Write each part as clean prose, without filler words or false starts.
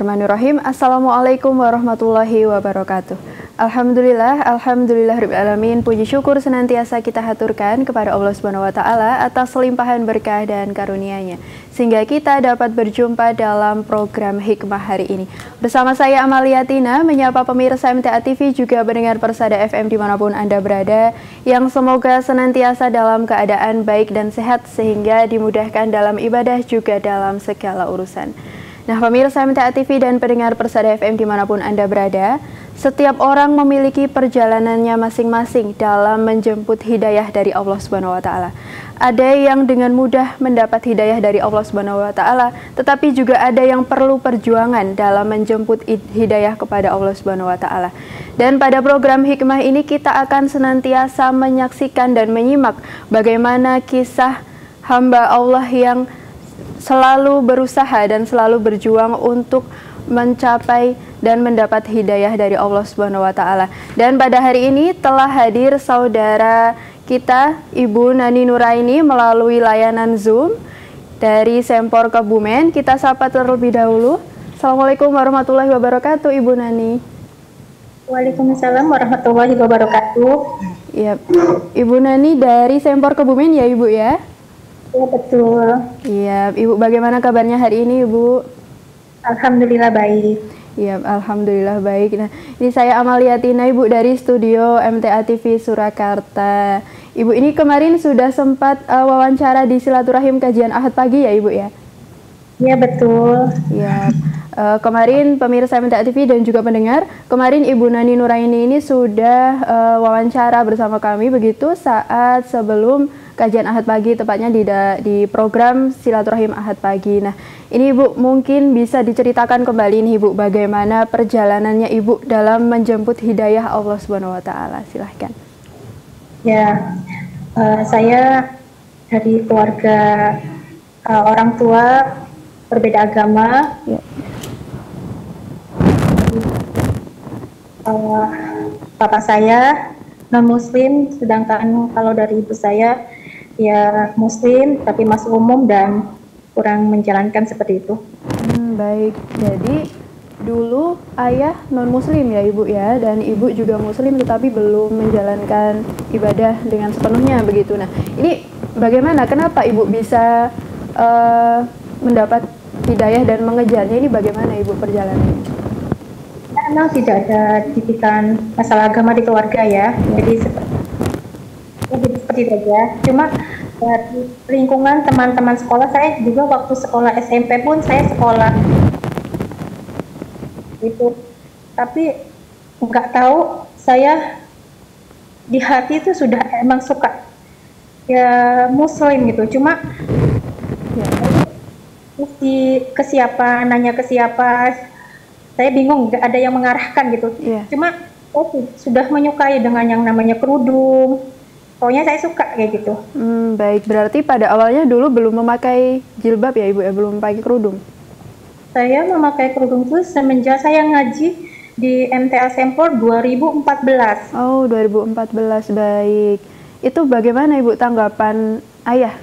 Bismillahirrahmanirrahim. Assalamualaikum warahmatullahi wabarakatuh. Alhamdulillahirabbil alamin. Puji syukur senantiasa kita haturkan kepada Allah Subhanahu wa taala atas limpahan berkah dan karunia-Nya sehingga kita dapat berjumpa dalam program Hikmah hari ini. Bersama saya Amalia Tina menyapa pemirsa MTA TV juga pendengar Persada FM dimanapun Anda berada, yang semoga senantiasa dalam keadaan baik dan sehat sehingga dimudahkan dalam ibadah juga dalam segala urusan. Nah, pemirsa MTA TV dan pendengar Persada FM dimanapun Anda berada, setiap orang memiliki perjalanannya masing-masing dalam menjemput hidayah dari Allah Subhanahu wa taala. Ada yang dengan mudah mendapat hidayah dari Allah Subhanahu wa taala, tetapi juga ada yang perlu perjuangan dalam menjemput hidayah kepada Allah Subhanahu wa taala. Dan pada program Hikmah ini kita akan senantiasa menyaksikan dan menyimak bagaimana kisah hamba Allah yang selalu berusaha dan selalu berjuang untuk mencapai dan mendapat hidayah dari Allah Subhanahu wa taala. Dan pada hari ini telah hadir saudara kita Ibu Nani Nuraini melalui layanan Zoom dari Sempor Kebumen. Kita sapa terlebih dahulu. Assalamualaikum warahmatullahi wabarakatuh, Ibu Nani. Waalaikumsalam warahmatullahi wabarakatuh. Ya, Ibu Nani dari Sempor Kebumen ya, Ibu ya? Ya, betul. Iya, Ibu bagaimana kabarnya hari ini, Ibu? Alhamdulillah baik. Iya, alhamdulillah baik. Nah, ini saya Amalia Tina, Ibu dari studio MTA TV Surakarta. Ibu ini kemarin sudah sempat wawancara di silaturahim kajian Ahad pagi ya, Ibu ya? Iya, betul. Iya. Kemarin pemirsa MTA TV dan juga pendengar, kemarin Ibu Nani Nuraini ini sudah wawancara bersama kami begitu saat sebelum kajian Ahad pagi, tepatnya di program silaturahim Ahad pagi. Nah, ini Ibu mungkin bisa diceritakan kembali nih Ibu, bagaimana perjalanannya Ibu dalam menjemput hidayah Allah Subhanahu wa taala. Silahkan. Ya, saya dari keluarga orang tua berbeda agama. Ya. Bapak saya non-muslim, sedangkan kalau dari ibu saya ya muslim tapi masuk umum dan kurang menjalankan seperti itu. Baik, jadi dulu ayah non-muslim ya Ibu ya, dan Ibu juga muslim tetapi belum menjalankan ibadah dengan sepenuhnya begitu. Nah, ini bagaimana, kenapa Ibu bisa mendapat hidayah dan mengejarnya, ini bagaimana Ibu perjalanannya? Memang tidak ada didikan masalah agama di keluarga ya, jadi seperti itu aja. Cuma dari lingkungan teman-teman sekolah saya juga, waktu sekolah SMP pun saya sekolah itu, tapi nggak tahu saya di hati itu sudah emang suka ya muslim gitu. Cuma ya, mesti ke siapa, nanya ke siapa, saya bingung, nggak ada yang mengarahkan gitu. Cuma sudah menyukai dengan yang namanya kerudung. Pokoknya saya suka kayak gitu. Baik, berarti pada awalnya dulu belum memakai jilbab ya Ibu ya, belum memakai kerudung? Saya memakai kerudung itu semenjak saya ngaji di MTA Sempor 2014. Oh, 2014, baik. Itu bagaimana Ibu tanggapan ayah?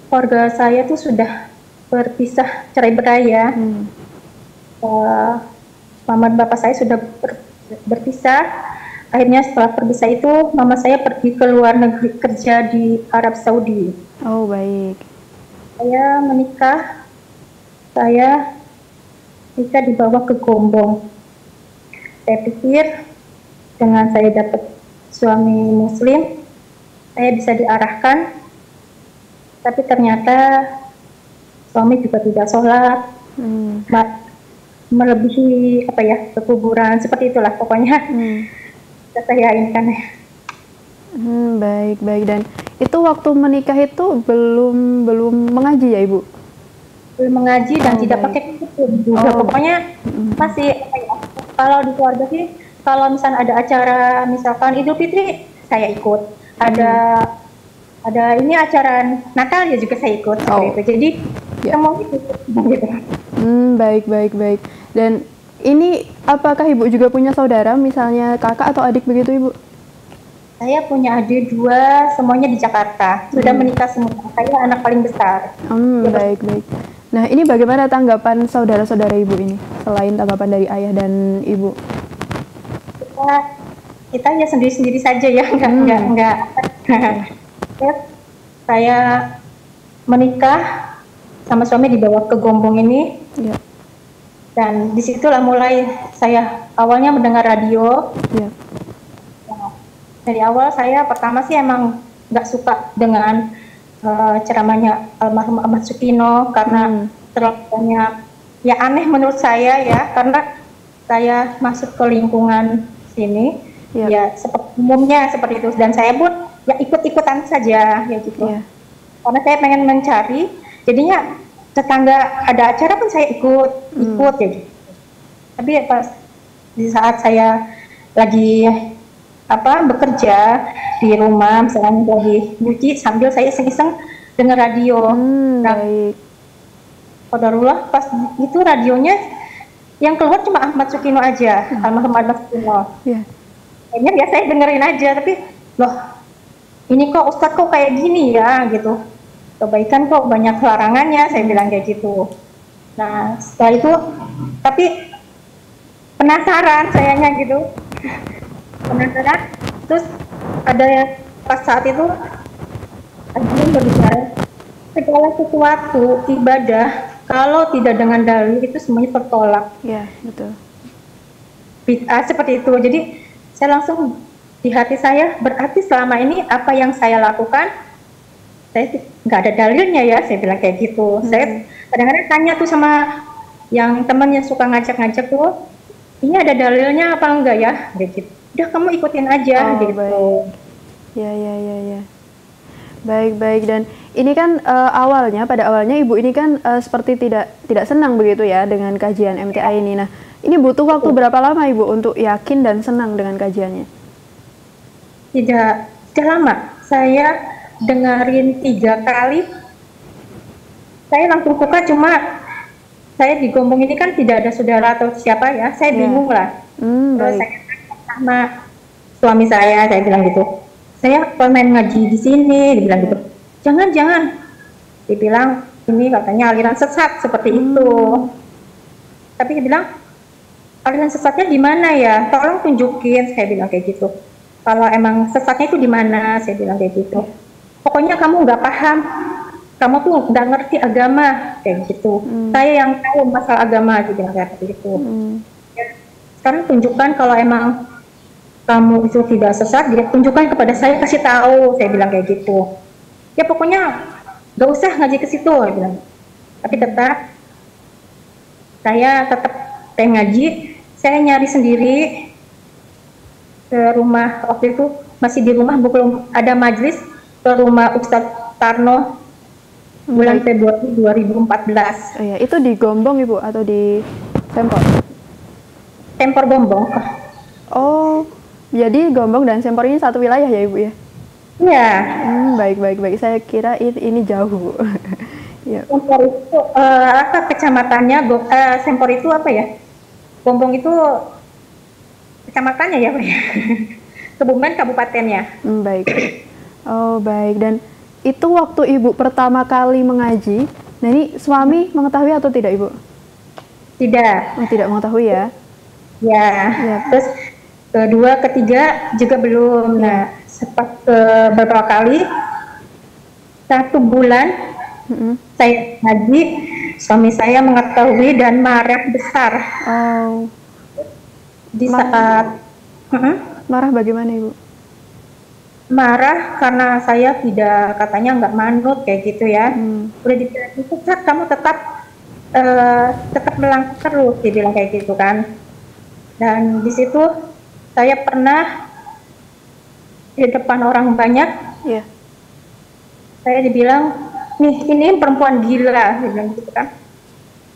Keluarga saya tuh sudah berpisah, cerai berai ya. Mama dan bapak saya sudah berpisah. Akhirnya setelah berpisah itu, mama saya pergi ke luar negeri kerja di Arab Saudi. Oh, baik. Saya menikah, dibawa ke Gombong. Saya pikir dengan saya dapat suami muslim, saya bisa diarahkan, tapi ternyata suami juga tidak sholat, melebihi ke kuburan, seperti itulah pokoknya. Saya inginkan. Baik. Dan itu waktu menikah itu belum mengaji ya Ibu? Belum mengaji dan tidak pakai kerudung juga. Pokoknya masih kalau di keluarga sih, kalau misalnya ada acara misalkan Idul Fitri saya ikut, ada ini acara Natal ya juga saya ikut, seperti itu. Jadi semua gitu. Baik. Dan ini apakah Ibu juga punya saudara, misalnya kakak atau adik begitu Ibu? Saya punya adik 2, semuanya di Jakarta. Sudah menikah semua. Saya anak paling besar. Baik. Nah, ini bagaimana tanggapan saudara-saudara ibu ini, selain tanggapan dari ayah dan ibu? Kita ya sendiri-sendiri saja ya, enggak. Ya, saya menikah sama suami dibawa ke Gombong ini, Ya. dan disitulah mulai saya awalnya mendengar radio. Ya. Dari awal saya pertama sih emang nggak suka dengan ceramahnya almarhum Ahmad Sukino karena terlalu banyak ya aneh menurut saya ya, karena saya masuk ke lingkungan sini ya seperti umumnya seperti itu, dan saya pun ya ikut-ikutan saja ya gitu. Karena saya pengen mencari, jadinya tetangga ada acara pun saya ikut ya gitu. Tapi pas di saat saya lagi bekerja di rumah, misalnya lagi nyuci sambil saya iseng-iseng dengar radio. Baik. Qadarullah pas itu radionya yang keluar cuma Ahmad Sukino aja, almarhum Ahmad Sukino. Kayaknya ya saya dengerin aja, tapi loh ini kok Ustadz kok kayak gini ya gitu. Kebaikan kok banyak larangannya, saya bilang kayak gitu. Nah setelah itu tapi penasaran sayanya gitu. Penasaran, terus ada yang pas saat itu ada yang berbicara segala sesuatu ibadah kalau tidak dengan dalil itu semuanya tertolak. Ya, betul. Bid'ah seperti itu. Jadi saya langsung di hati saya, berarti selama ini apa yang saya lakukan saya nggak ada dalilnya ya, saya bilang kayak gitu. Saya kadang-kadang tanya tuh sama yang teman yang suka ngajak-ngajak tuh, ini ada dalilnya apa enggak ya, kayak gitu. Udah kamu ikutin aja gitu. Baik. Ya. Baik. Dan ini kan pada awalnya ibu ini kan seperti tidak senang begitu ya dengan kajian MTA ini. Nah, ini butuh waktu berapa lama ibu untuk yakin dan senang dengan kajiannya? Tidak lama. Saya dengerin 3 kali. Saya langsung suka, cuma saya di Gombong ini kan tidak ada saudara atau siapa ya. Saya bingung lah. Terus saya sama suami saya bilang gitu, saya pengen ngaji di sini, dibilang gitu. Jangan, dibilang ini katanya aliran sesat seperti itu. Tapi dia bilang aliran sesatnya di mana ya? Tolong tunjukin, saya bilang kayak gitu. Kalau emang sesatnya itu di mana, saya bilang kayak gitu. Pokoknya kamu nggak paham, kamu tuh nggak ngerti agama, kayak gitu. Saya yang tahu masalah agama, dia bilang kayak gitu. Ya, sekarang tunjukkan kalau emang kamu itu tidak sesat, dia tunjukkan kepada saya, kasih tahu, saya bilang kayak gitu. Ya pokoknya nggak usah ngaji ke situ, saya bilang. Tapi saya tetap pengen ngaji. Saya nyari sendiri ke rumah, waktu itu masih di rumah, belum ada majlis, ke rumah Ustadz Tarno bulan Februari 2014. Oh, ya. Itu di Gombong ibu atau di Sempor? Sempor Gombong. Oh, jadi Gombong dan Sempor ini satu wilayah ya ibu ya? Iya. Baik. Saya kira ini jauh bu. Ya. Sempor itu apa kecamatannya? Sempor itu apa ya? Gombong itu kecamatannya ya Pak ya? Kebumen kabupatennya. Baik. Oh baik. Dan itu waktu ibu pertama kali mengaji, nah ini suami mengetahui atau tidak ibu? Tidak. Oh, tidak mengetahui ya? Ya. Terus kedua, ketiga juga belum. Nah, beberapa kali 1 bulan saya ngaji, suami saya mengetahui dan marah besar. Di saat marah bagaimana ibu? Marah karena saya tidak, katanya nggak manut kayak gitu ya. Udah dibilang itu kamu tetap melangkah terus, dibilang kayak gitu kan. Dan di situ saya pernah di depan orang banyak, saya dibilang, nih ini perempuan gila, dibilang gitu kan.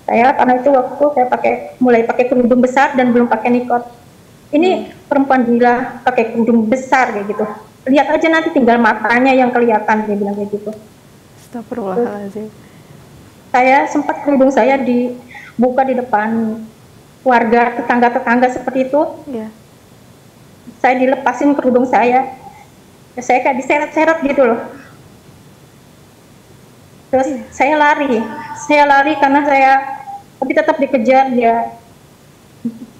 Saya karena itu waktu saya mulai pakai kerudung besar dan belum pakai nikot. Ini perempuan gila pakai kerudung besar kayak gitu. Lihat aja nanti tinggal matanya yang kelihatan, dia bilang kayak gitu. Astagfirullahaladzim. Saya sempat kerudung saya dibuka di depan warga, tetangga-tetangga seperti itu. Saya dilepasin kerudung saya kayak diseret-seret gitu loh. Terus saya lari karena tapi tetap dikejar dia.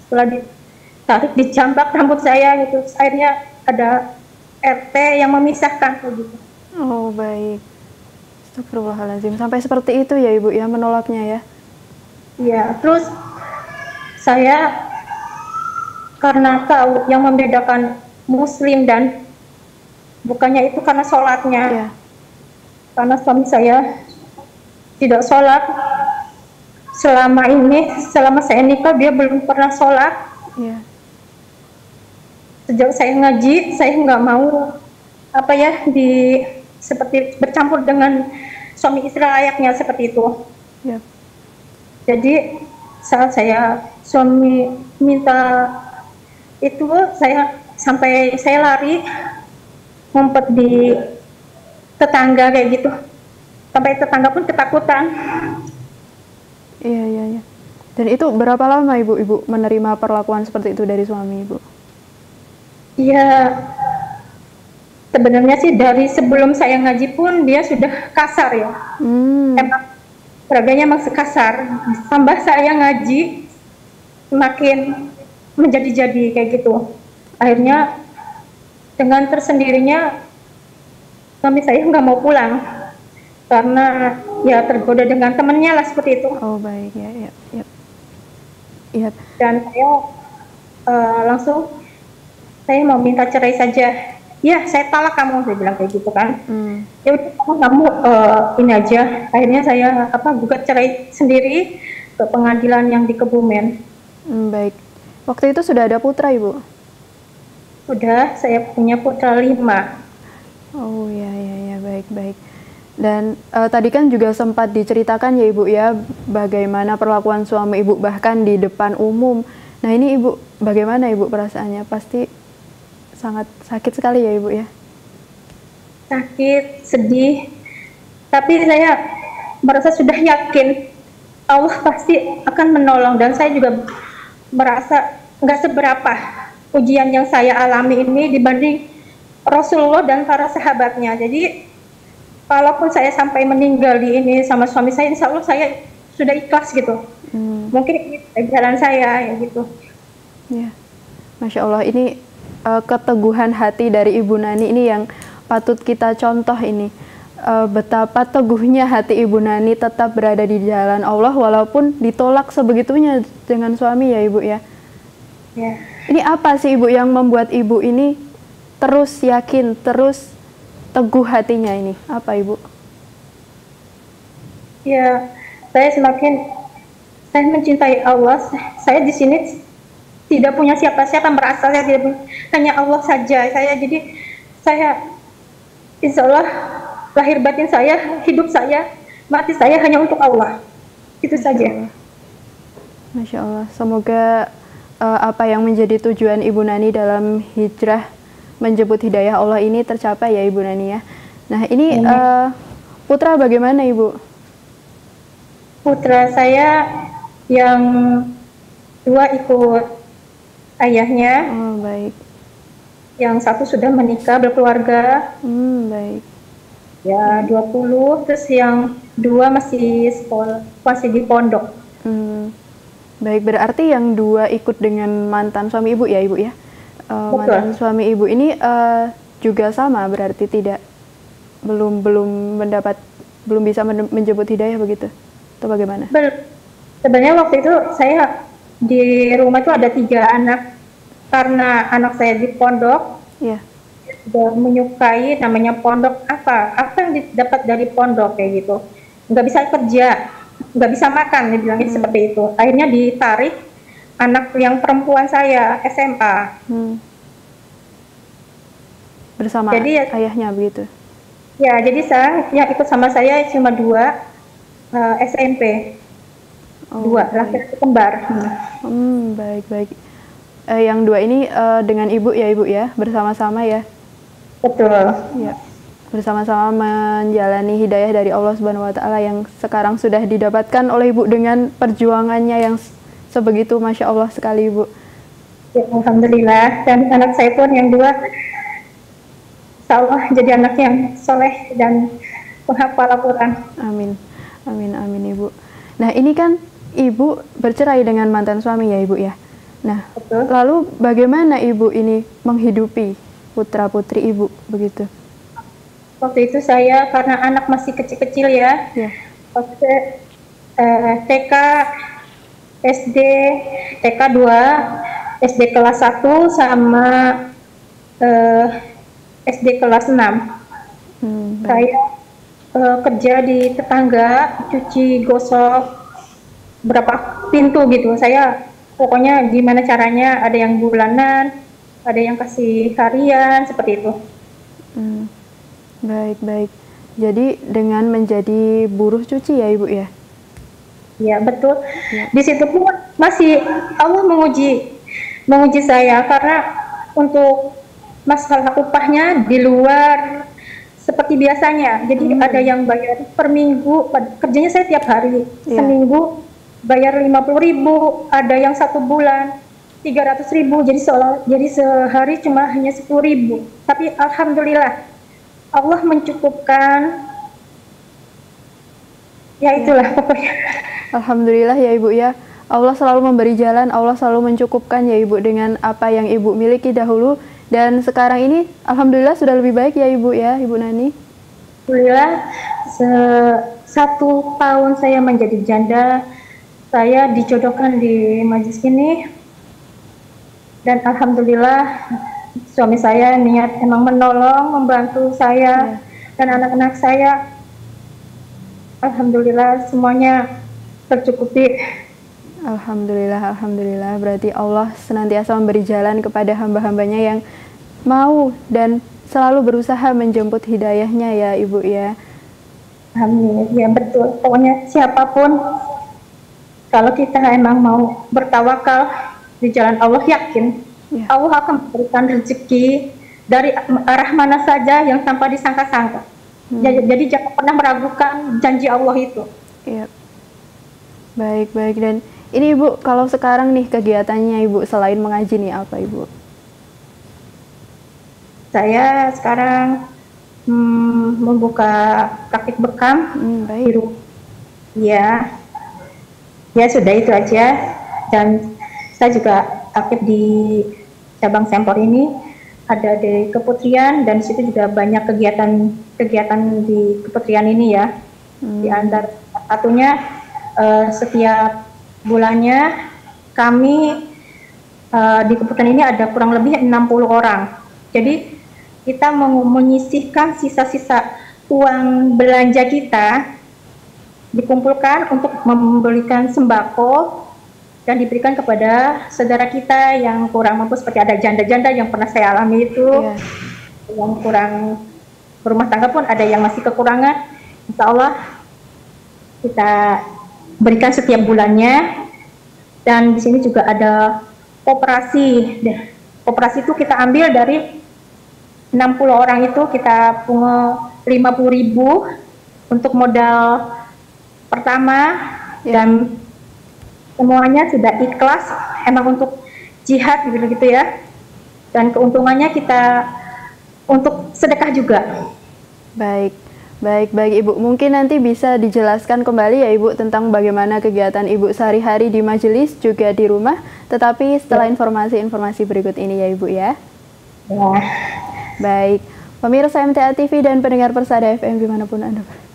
Setelah ditarik, dicambak rambut saya gitu. Akhirnya ada RT yang memisahkan begitu. Oh baik. Astagfirullahaladzim. Sampai seperti itu ya Ibu ya menolaknya ya? Iya. Terus saya karena tahu yang membedakan Muslim dan bukannya itu karena sholatnya. Ya. Karena suami saya tidak sholat selama saya nikah dia belum pernah sholat. Ya. Sejak saya ngaji saya nggak mau seperti bercampur dengan suami istri layaknya seperti itu. Ya. Jadi saat suami minta itu, sampai saya lari ngumpet di tetangga kayak gitu, sampai tetangga pun ketakutan. Iya. Dan itu berapa lama Ibu menerima perlakuan seperti itu dari suami Ibu? Iya, sebenarnya sih dari sebelum saya ngaji pun dia sudah kasar ya. Emang peraganya emang sekasar. Tambah saya ngaji semakin menjadi-jadi kayak gitu. Akhirnya dengan tersendirinya suami saya nggak mau pulang karena ya tergoda dengan temannya lah seperti itu. Oh baik, ya. Dan saya langsung saya mau minta cerai saja. Ya saya talak kamu, saya bilang kayak gitu kan. Ya udah kamu ini aja. Akhirnya saya gugat cerai sendiri ke pengadilan yang di Kebumen. Baik. Waktu itu sudah ada putra Ibu? Sudah, saya punya putra 5. Oh ya, baik. Dan tadi kan juga sempat diceritakan ya Ibu ya, bagaimana perlakuan suami Ibu bahkan di depan umum. Nah ini Ibu, bagaimana Ibu perasaannya? Pasti sangat sakit sekali ya Ibu ya? Sakit, sedih, tapi saya merasa sudah yakin Allah pasti akan menolong, dan saya juga merasa nggak seberapa ujian yang saya alami ini dibanding Rasulullah dan para sahabatnya. Jadi kalaupun saya sampai meninggal di ini sama suami saya, insya Allah saya sudah ikhlas gitu. Mungkin ini jalan saya ya gitu. Ya, Masya Allah, ini keteguhan hati dari Ibu Nani ini yang patut kita contoh ini. Betapa teguhnya hati Ibu Nani tetap berada di jalan Allah walaupun ditolak sebegitunya dengan suami ya Ibu ya. Ya. Ini apa sih Ibu yang membuat Ibu ini terus yakin, terus teguh hatinya ini? Apa Ibu? Ya, saya mencintai Allah. Saya di sini tidak punya siapa-siapa, merasa saya tidak punya, hanya Allah saja. Saya insya Allah lahir batin saya, hidup saya, mati saya hanya untuk Allah. Itu saja. Masya Allah. Semoga apa yang menjadi tujuan Ibu Nani dalam hijrah menjemput hidayah Allah ini tercapai ya Ibu Nani ya. Nah ini putra bagaimana Ibu? Putra saya yang 2 ikut ayahnya. Oh baik. Yang 1 sudah menikah, berkeluarga. Baik. Ya 20, terus yang 2 masih di pondok. Baik, berarti yang 2 ikut dengan mantan suami Ibu ya Ibu ya? Mantan suami Ibu ini juga sama, berarti belum bisa menjemput hidayah begitu? Atau bagaimana? Sebenarnya waktu itu saya di rumah itu ada 3 anak, karena anak saya di pondok. Ya. Sudah menyukai namanya pondok, apa yang didapat dari pondok kayak gitu, nggak bisa kerja, nggak bisa makan, dibilangin seperti itu. Akhirnya ditarik anak yang perempuan saya SMA. Bersama jadi, ayahnya begitu? Ya, jadi yang ikut sama saya cuma 2 SMP. 2 laki-laki kembar. Baik. Yang 2 ini dengan Ibu ya Ibu ya, bersama-sama ya? Betul. Ya, bersama-sama menjalani hidayah dari Allah Subhanahu wa Ta'ala yang sekarang sudah didapatkan oleh Ibu dengan perjuangannya yang sebegitu Masya Allah sekali Ibu. Ya, Alhamdulillah. Dan anak saya pun yang 2 insya Allah jadi anak yang soleh dan penghafal Al-Quran. Amin. Amin, amin Ibu. Nah, ini kan Ibu bercerai dengan mantan suami ya Ibu ya. Nah, Betul. lalu bagaimana Ibu ini menghidupi putra-putri Ibu begitu? Waktu itu saya karena anak masih kecil-kecil ya, Ya. waktu TK, SD, TK 2, SD kelas 1 sama SD kelas 6. Baik. Saya kerja di tetangga, cuci gosok berapa pintu gitu. Saya pokoknya gimana caranya, ada yang bulanan, ada yang kasih harian, seperti itu. Baik, baik. Jadi dengan menjadi buruh cuci ya Ibu ya? Ya betul. Ya. Di situ pun masih Allah menguji saya, karena untuk masalah upahnya di luar seperti biasanya. Jadi ada yang bayar per minggu, kerjanya saya tiap hari. Ya. Seminggu bayar 50.000, ada yang 1 bulan 300.000. Jadi sehari cuma hanya 10.000. Tapi alhamdulillah Allah mencukupkan. Ya itulah pokoknya. Alhamdulillah ya Ibu ya. Allah selalu memberi jalan, Allah selalu mencukupkan ya Ibu dengan apa yang Ibu miliki dahulu. Dan sekarang ini Alhamdulillah sudah lebih baik ya Ibu ya, Ibu Nani. Alhamdulillah, 1 tahun saya menjadi janda, saya dijodohkan di majelis ini. Dan Alhamdulillah suami saya niat emang menolong, membantu saya dan anak-anak saya. Alhamdulillah semuanya tercukupi. Alhamdulillah, Alhamdulillah. Berarti Allah senantiasa memberi jalan kepada hamba-hambanya yang mau dan selalu berusaha menjemput hidayahnya ya Ibu ya. Amin, ya betul. Pokoknya siapapun, kalau kita emang mau bertawakal di jalan Allah, yakin Allah akan memberikan rezeki dari arah mana saja yang tanpa disangka-sangka. Jadi jangan pernah meragukan janji Allah itu. Iya. Baik, baik. Dan ini Ibu, kalau sekarang nih kegiatannya Ibu selain mengaji nih apa Ibu? Saya sekarang membuka praktik bekam. Baik. Ya sudah itu aja. Dan saya juga aktif di cabang Sempor ini, ada di Keputrian, dan situ juga banyak kegiatan di Keputrian ini ya. Di antara satunya setiap bulannya kami di Keputrian ini ada kurang lebih 60 orang. Jadi kita menyisihkan sisa-sisa uang belanja kita, dikumpulkan untuk membelikan sembako dan diberikan kepada saudara kita yang kurang mampu, seperti ada janda-janda yang pernah saya alami itu, yang kurang berumah tangga pun ada yang masih kekurangan. Insya Allah kita berikan setiap bulannya. Dan di sini juga ada koperasi. Koperasi itu kita ambil dari 60 orang itu, kita pungut 50.000 untuk modal pertama, dan semuanya sudah ikhlas, emang untuk jihad gitu ya. Dan keuntungannya kita untuk sedekah juga. Baik, baik, baik Ibu. Mungkin nanti bisa dijelaskan kembali ya Ibu tentang bagaimana kegiatan Ibu sehari-hari di majelis juga di rumah. Tetapi setelah informasi-informasi berikut ini ya Ibu ya. Ya. Baik, pemirsa MTA TV dan pendengar Persada FM dimanapun Anda berada.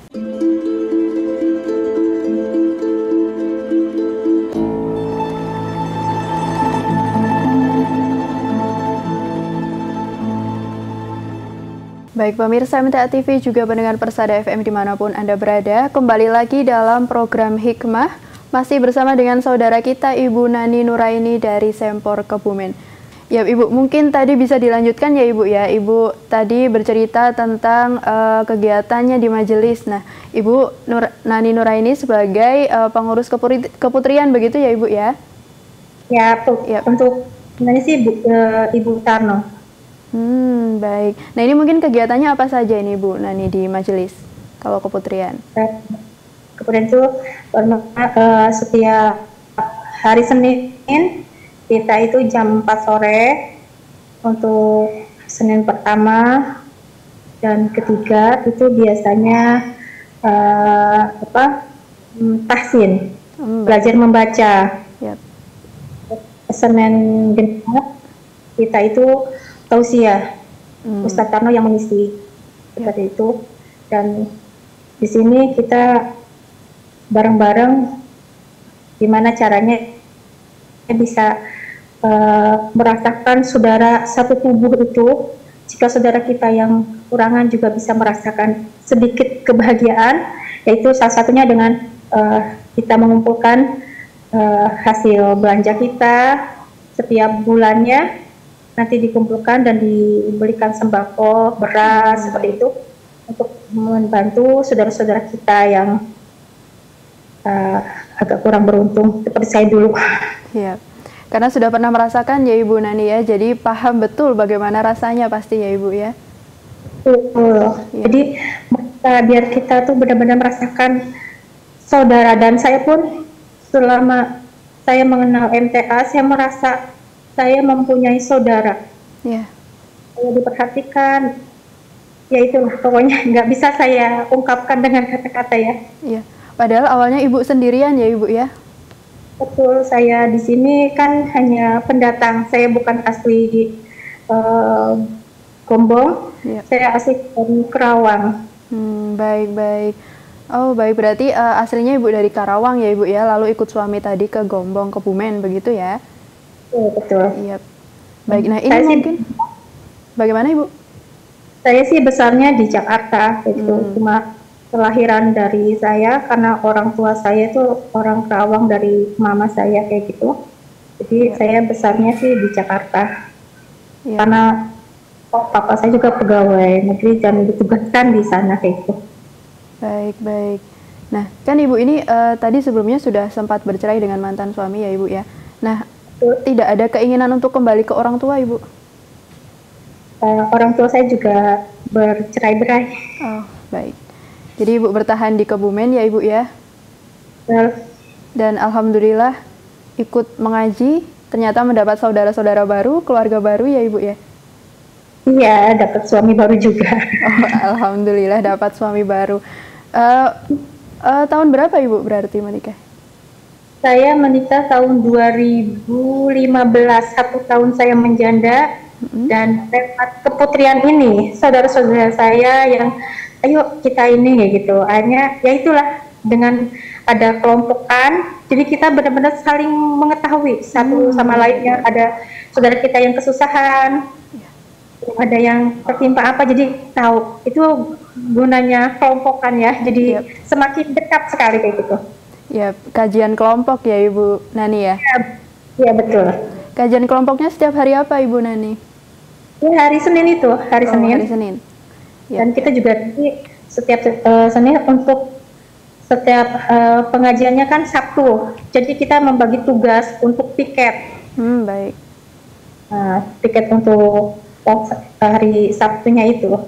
Baik pemirsa MTA TV juga pendengar Persada FM dimanapun Anda berada, kembali lagi dalam program Hikmah, masih bersama dengan saudara kita Ibu Nani Nuraini dari Sempor Kebumen. Ya Ibu, mungkin tadi bisa dilanjutkan ya Ibu ya. Ibu tadi bercerita tentang kegiatannya di majelis. Nah, Ibu Nani Nuraini sebagai pengurus keputrian begitu ya Ibu ya? Ya, untuk sebenarnya sih Ibu Tarno. Baik. Nah ini mungkin kegiatannya apa saja ini Bu Nani di majelis kalau keputrian? Kemudian itu setiap hari Senin kita itu jam 4 sore untuk Senin pertama dan ketiga itu biasanya tahsin, Baik. belajar membaca. Yap. Senin genap kita itu tausiah, Ustadz Tarno yang mengisi seperti itu. Dan di sini kita bareng-bareng gimana caranya bisa merasakan saudara satu tubuh itu. Jika saudara kita yang kurangan juga bisa merasakan sedikit kebahagiaan, yaitu salah satunya dengan kita mengumpulkan hasil belanja kita setiap bulannya, nanti dikumpulkan dan diberikan sembako, beras, seperti itu, untuk membantu saudara-saudara kita yang agak kurang beruntung, seperti saya dulu. Iya. Karena sudah pernah merasakan ya Ibu Nani ya, jadi paham betul bagaimana rasanya pasti ya Ibu ya. Betul. Ya. Jadi biar kita tuh benar-benar merasakan saudara, dan saya pun selama saya mengenal MTA, saya merasa saya mempunyai saudara. Ya. Saya diperhatikan, ya itu pokoknya nggak bisa saya ungkapkan dengan kata-kata ya. Iya. Padahal awalnya Ibu sendirian ya Ibu ya. Betul, saya di sini kan hanya pendatang, saya bukan asli Gombong, saya asli dari Karawang. Baik. Oh baik, berarti aslinya Ibu dari Karawang ya Ibu ya, lalu ikut suami tadi ke Gombong, Kebumen begitu ya? Betul. Iya. Baik, nah ini mungkin bagaimana Ibu? Saya sih besarnya di Jakarta, gitu. Cuma kelahiran dari saya karena orang tua saya itu orang Karawang dari mama saya kayak gitu. Jadi saya besarnya sih di Jakarta. Karena papa saya juga pegawai negeri dan ditugaskan di sana kayak gitu. Baik. Nah, kan Ibu ini tadi sebelumnya sudah sempat bercerai dengan mantan suami ya Ibu ya. Nah, tidak ada keinginan untuk kembali ke orang tua Ibu? Orang tua saya juga bercerai-berai. Oh, baik. Jadi Ibu bertahan di Kebumen ya Ibu ya? Dan alhamdulillah ikut mengaji, ternyata mendapat saudara-saudara baru, keluarga baru ya Ibu ya? Iya, dapat suami baru juga. Oh, alhamdulillah dapat suami baru. Tahun berapa Ibu berarti menikah? Saya menikah tahun 2015, 1 tahun saya menjanda, dan lewat keputrian ini, saudara-saudara saya yang ayo kita ini kayak gitu, akhirnya ya itulah dengan ada kelompokan, jadi kita benar-benar saling mengetahui satu sama lainnya. Ada saudara kita yang kesusahan, ada yang tertimpa apa, jadi tahu itu gunanya kelompokan ya, jadi semakin dekat sekali kayak gitu. Ya, kajian kelompok ya Ibu Nani ya? Iya betul. Kajian kelompoknya setiap hari apa Ibu Nani? Ya, hari Senin itu, hari Senin. Hari Senin. Dan kita juga setiap Senin untuk setiap pengajiannya kan Sabtu. Jadi kita membagi tugas untuk piket. Baik. Piket untuk hari Sabtunya itu.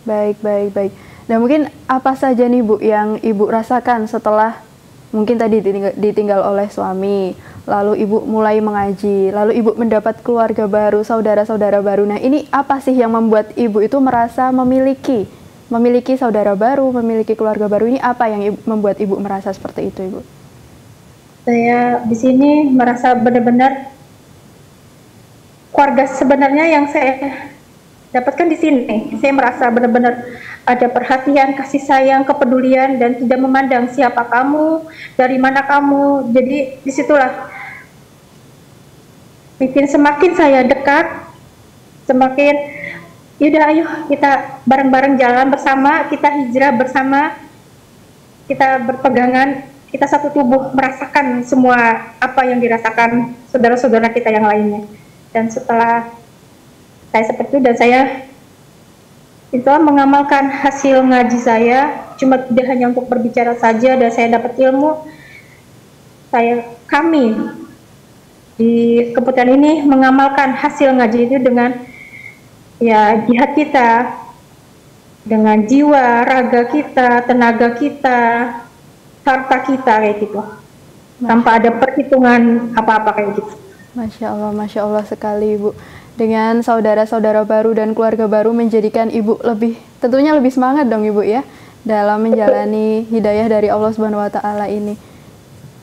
Baik. Dan mungkin apa saja nih Bu yang Ibu rasakan setelah mungkin tadi ditinggal oleh suami, lalu Ibu mulai mengaji, lalu Ibu mendapat keluarga baru, saudara-saudara baru. Nah, ini apa sih yang membuat Ibu itu merasa memiliki saudara baru, memiliki keluarga baru? Ini apa yang membuat Ibu merasa seperti itu, Ibu? Saya di sini merasa benar-benar keluarga sebenarnya yang saya dapatkan di sini. Saya merasa benar-benar ada perhatian, kasih sayang, kepedulian, dan tidak memandang siapa kamu, dari mana kamu. Jadi disitulah bikin semakin saya dekat, semakin yaudah ayo kita bareng-bareng jalan bersama, kita hijrah bersama, kita berpegangan, kita satu tubuh, merasakan semua apa yang dirasakan saudara-saudara kita yang lainnya. Dan setelah saya seperti itu, dan saya itu mengamalkan hasil ngaji saya, cuma tidak hanya untuk berbicara saja, dan saya dapat ilmu. Kami di keputusan ini mengamalkan hasil ngaji itu dengan ya jihad kita, dengan jiwa, raga kita, tenaga kita, harta kita kayak gitu, tanpa ada perhitungan apa-apa kayak gitu. Masya Allah sekali Ibu. Dengan saudara-saudara baru dan keluarga baru menjadikan Ibu tentunya lebih semangat dong Ibu ya, dalam menjalani hidayah dari Allah Subhanahu wa taala ini.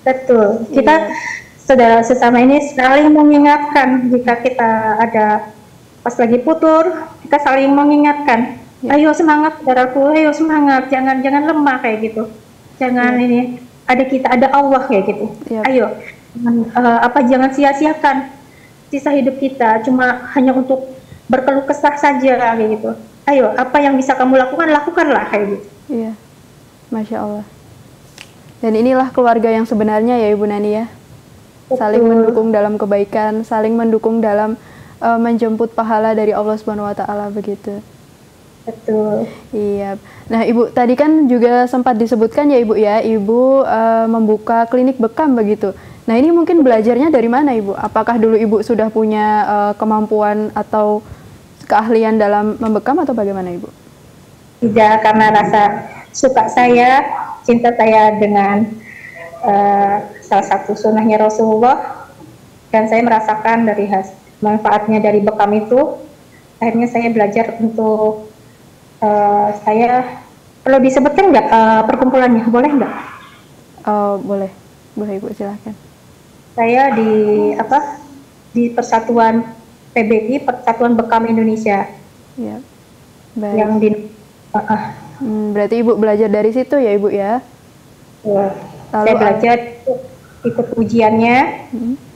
Betul. Kita saudara sesama ini saling mengingatkan jika kita ada pas lagi putur, kita saling mengingatkan. Ayo semangat saudaraku, ayo semangat, jangan lemah kayak gitu. Jangan ini, ada Allah kayak gitu. Ayo, jangan sia-siakan sisa hidup kita cuma hanya untuk berkeluh kesah saja kayak gitu. Ayo, apa yang bisa kamu lakukan, lakukanlah kayak gitu. Iya, Masya Allah. Dan inilah keluarga yang sebenarnya ya Ibu Nani ya. Saling mendukung dalam kebaikan, saling mendukung dalam menjemput pahala dari Allah Subhanahu wa taala begitu. Betul. Iya. Nah, Ibu tadi kan juga sempat disebutkan ya Ibu ya, Ibu membuka klinik bekam begitu. Nah, ini mungkin belajarnya dari mana Ibu? Apakah dulu Ibu sudah punya kemampuan atau keahlian dalam membekam atau bagaimana Ibu? Tidak, karena rasa suka saya, cinta saya dengan salah satu sunnahnya Rasulullah, dan saya merasakan dari manfaatnya dari bekam itu, akhirnya saya belajar untuk saya perlu disebutkan nggak perkumpulannya, boleh nggak? Boleh Ibu, silahkan. Saya di Persatuan PBI, Persatuan Bekam Indonesia. Ya, baik. Yang di berarti Ibu belajar dari situ ya Ibu ya? Saya belajar ikut ujiannya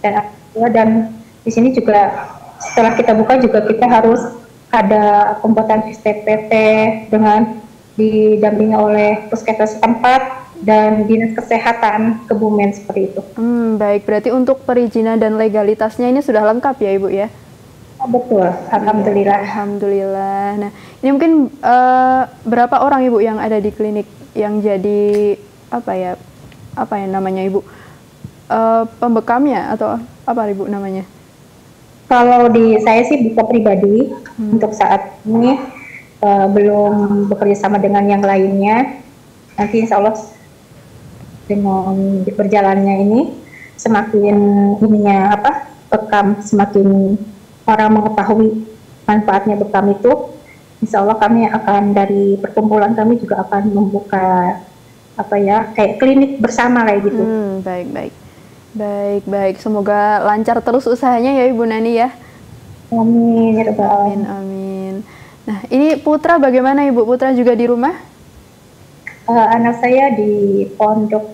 dan di sini juga setelah kita buka juga kita harus ada kompetensi TPT dengan didampingi oleh puskesmas setempat dan dinas kesehatan Kebumen seperti itu. Baik, berarti untuk perizinan dan legalitasnya ini sudah lengkap ya Ibu ya? Betul, alhamdulillah. Alhamdulillah. Nah, ini mungkin berapa orang Ibu yang ada di klinik yang jadi apa ya namanya Ibu? Pembekamnya atau apa Ibu namanya? Kalau di saya sih buka pribadi untuk saat ini belum bekerja sama dengan yang lainnya. Nanti insya Allah dengan berjalannya ini semakin bekam semakin orang mengetahui manfaatnya bekam itu, insya Allah kami akan dari perkumpulan kami juga akan membuka kayak klinik bersama kayak gitu. Baik. Semoga lancar terus usahanya ya Ibu Nani ya. Amin. Ya Rabbal. Amin. Nah, ini Putra bagaimana Ibu? Putra juga di rumah? Anak saya di pondok.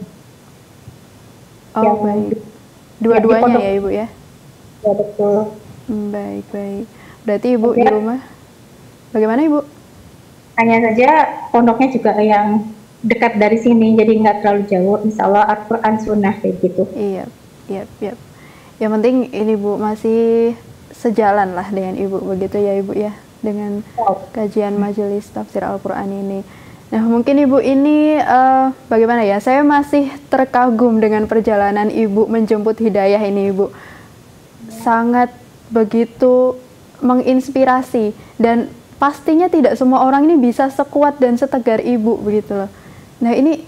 Baik. Dua-duanya ya Ibu ya? Ya betul. Baik. Berarti Ibu di rumah. Bagaimana Ibu? Hanya saja pondoknya juga yang dekat dari sini, jadi nggak terlalu jauh. Insya Allah Al-Quran Sunnah kayak gitu. Iya. Yang penting ini Bu masih sejalan lah dengan Ibu begitu ya Ibu ya, dengan kajian majelis tafsir Al-Quran ini. Nah, mungkin Ibu ini bagaimana ya? Saya masih terkagum dengan perjalanan Ibu menjemput hidayah ini Ibu. Sangat begitu menginspirasi dan pastinya tidak semua orang ini bisa sekuat dan setegar Ibu begitu loh. Nah, ini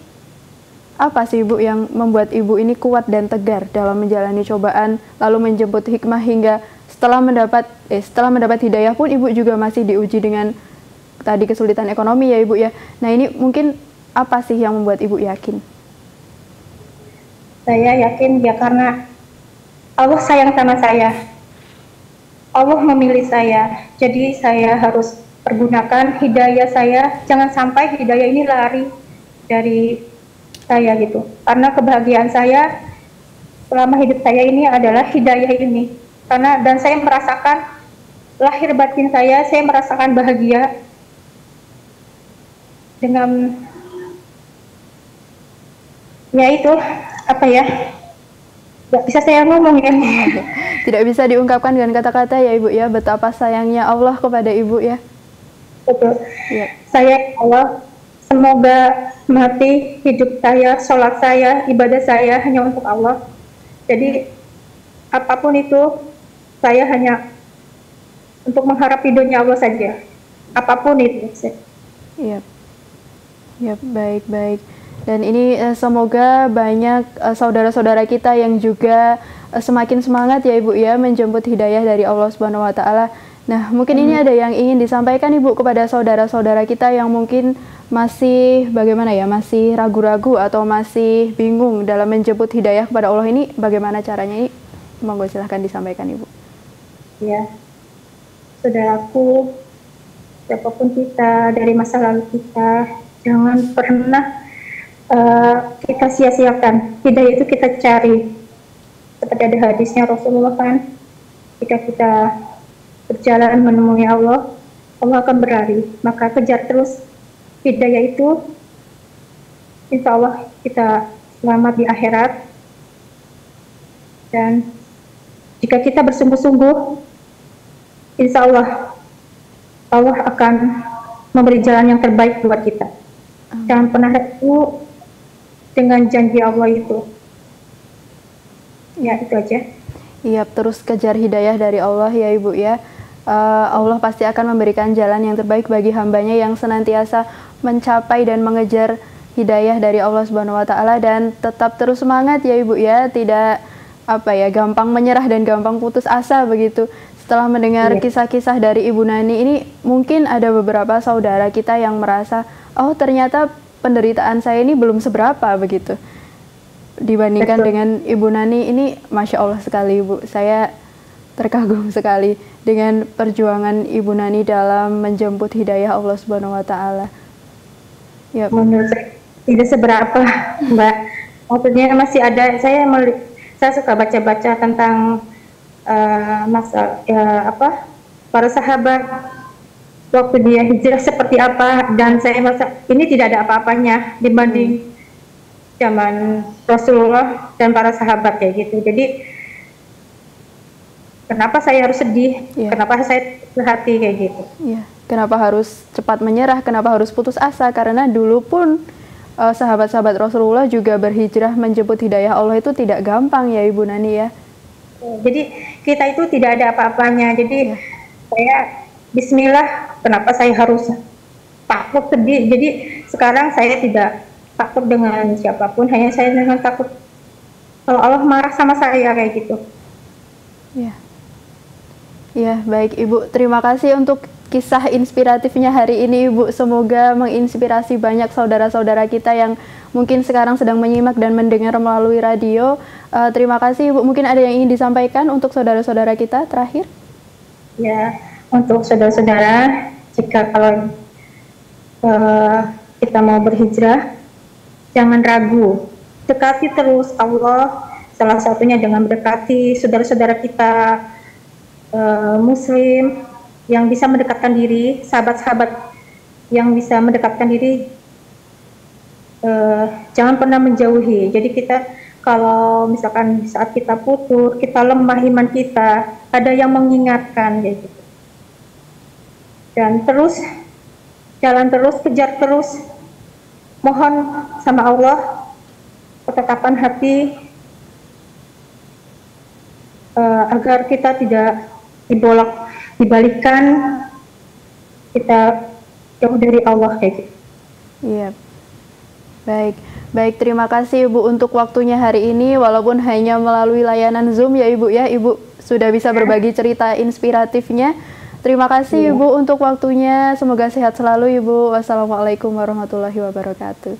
apa sih Ibu yang membuat Ibu ini kuat dan tegar dalam menjalani cobaan lalu menjemput hikmah hingga setelah mendapat hidayah pun Ibu juga masih diuji dengan tadi kesulitan ekonomi ya Ibu ya. Nah, ini mungkin apa sih yang membuat Ibu yakin? Saya yakin ya karena Allah sayang sama saya. Allah memilih saya. Jadi saya harus pergunakan hidayah saya. Jangan sampai hidayah ini lari dari saya gitu. Karena kebahagiaan saya selama hidup saya ini adalah hidayah ini. Dan saya merasakan lahir batin saya merasakan bahagia dengan nggak bisa saya ngomong ya. Tidak bisa diungkapkan dengan kata-kata ya Ibu ya, betapa sayangnya Allah kepada Ibu ya. Betul. Ya. Saya Allah, semoga mati hidup saya, sholat saya, ibadah saya hanya untuk Allah. Jadi apapun itu saya hanya untuk mengharap ridhonya Allah saja. Apapun itu. Iya. Ya, baik. Dan ini semoga banyak saudara-saudara kita yang juga semakin semangat ya Ibu ya menjemput hidayah dari Allah Subhanahu wa taala Nah, mungkin ini ada yang ingin disampaikan Ibu kepada saudara-saudara kita yang mungkin masih bagaimana ya, masih ragu-ragu atau masih bingung dalam menjemput hidayah kepada Allah ini, bagaimana caranya ini? Monggo silahkan disampaikan Ibu. Ya, saudaraku, siapapun kita dari masa lalu kita, jangan pernah kita sia-siakan. Hidayah itu kita cari. Seperti ada hadisnya Rasulullah kan, jika kita berjalan menemui Allah, Allah akan berlari. Maka kejar terus hidayah itu, insya Allah kita selamat di akhirat. Dan jika kita bersungguh-sungguh, insya Allah Allah akan memberi jalan yang terbaik buat kita. Jangan pernah ragu dengan janji Allah itu. Ya, itu aja. Iya, terus kejar hidayah dari Allah ya Ibu ya. Allah pasti akan memberikan jalan yang terbaik bagi hambanya yang senantiasa mencapai dan mengejar hidayah dari Allah Subhanahu wa taala, dan tetap terus semangat ya Ibu ya, tidak gampang menyerah dan gampang putus asa begitu. Setelah mendengar kisah-kisah dari Ibu Nani ini, mungkin ada beberapa saudara kita yang merasa, oh ternyata penderitaan saya ini belum seberapa begitu. Dibandingkan dengan Ibu Nani ini, Masya Allah sekali Ibu. Saya terkagum sekali dengan perjuangan Ibu Nani dalam menjemput hidayah Allah Subhanahu wa taala. Ya. Menurut saya tidak seberapa, Mbak. Maksudnya masih ada, saya suka baca-baca tentang para sahabat waktu dia hijrah seperti apa, dan saya merasa ini tidak ada apa-apanya dibanding zaman Rasulullah dan para sahabat kayak gitu. Jadi kenapa saya harus sedih? Kenapa saya berhati kayak gitu? Kenapa harus cepat menyerah? Kenapa harus putus asa? Karena dulu pun sahabat-sahabat Rasulullah juga berhijrah menjemput hidayah Allah itu tidak gampang ya Ibu Nani ya. Jadi kita itu tidak ada apa-apanya. Jadi saya Bismillah, kenapa saya harus takut sedih? Jadi sekarang saya tidak takut dengan siapapun, hanya saya dengan takut kalau Allah marah sama saya kayak gitu. Ya, baik Ibu. Terima kasih untuk kisah inspiratifnya hari ini Ibu. Semoga menginspirasi banyak saudara-saudara kita yang mungkin sekarang sedang menyimak dan mendengar melalui radio. Terima kasih Ibu. Mungkin ada yang ingin disampaikan untuk saudara-saudara kita terakhir? Ya, untuk saudara-saudara, jika kalau kita mau berhijrah, jangan ragu, dekati terus Allah, salah satunya dengan mendekati saudara-saudara kita Muslim yang bisa mendekatkan diri, sahabat-sahabat yang bisa mendekatkan diri, jangan pernah menjauhi. Jadi kita kalau misalkan saat kita putus, kita lemah iman kita, ada yang mengingatkan gitu. Dan terus jalan terus, kejar terus, mohon sama Allah ketetapan hati agar kita tidak dibalikkan, kita jauh dari Allah kayak gitu. Iya. Baik, terima kasih Ibu untuk waktunya hari ini, walaupun hanya melalui layanan Zoom ya Ibu ya. Ibu sudah bisa berbagi cerita inspiratifnya. Terima kasih Ibu untuk waktunya. Semoga sehat selalu Ibu. Wassalamualaikum warahmatullahi wabarakatuh.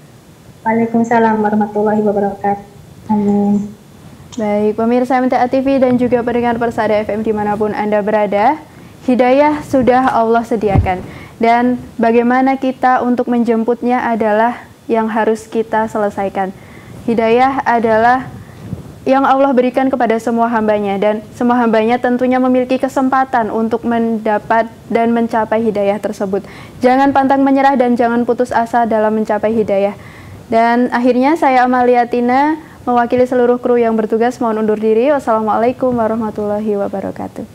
Waalaikumsalam warahmatullahi wabarakatuh. Amin. Baik, pemirsa MTA TV dan juga pendengar Persada FM dimanapun Anda berada, hidayah sudah Allah sediakan. Dan bagaimana kita untuk menjemputnya adalah yang harus kita selesaikan. Hidayah adalah yang Allah berikan kepada semua hambanya, dan semua hambanya tentunya memiliki kesempatan untuk mendapat dan mencapai hidayah tersebut. Jangan pantang menyerah dan jangan putus asa dalam mencapai hidayah. Dan akhirnya saya Amalia Tina mewakili seluruh kru yang bertugas mohon undur diri. Wassalamualaikum warahmatullahi wabarakatuh.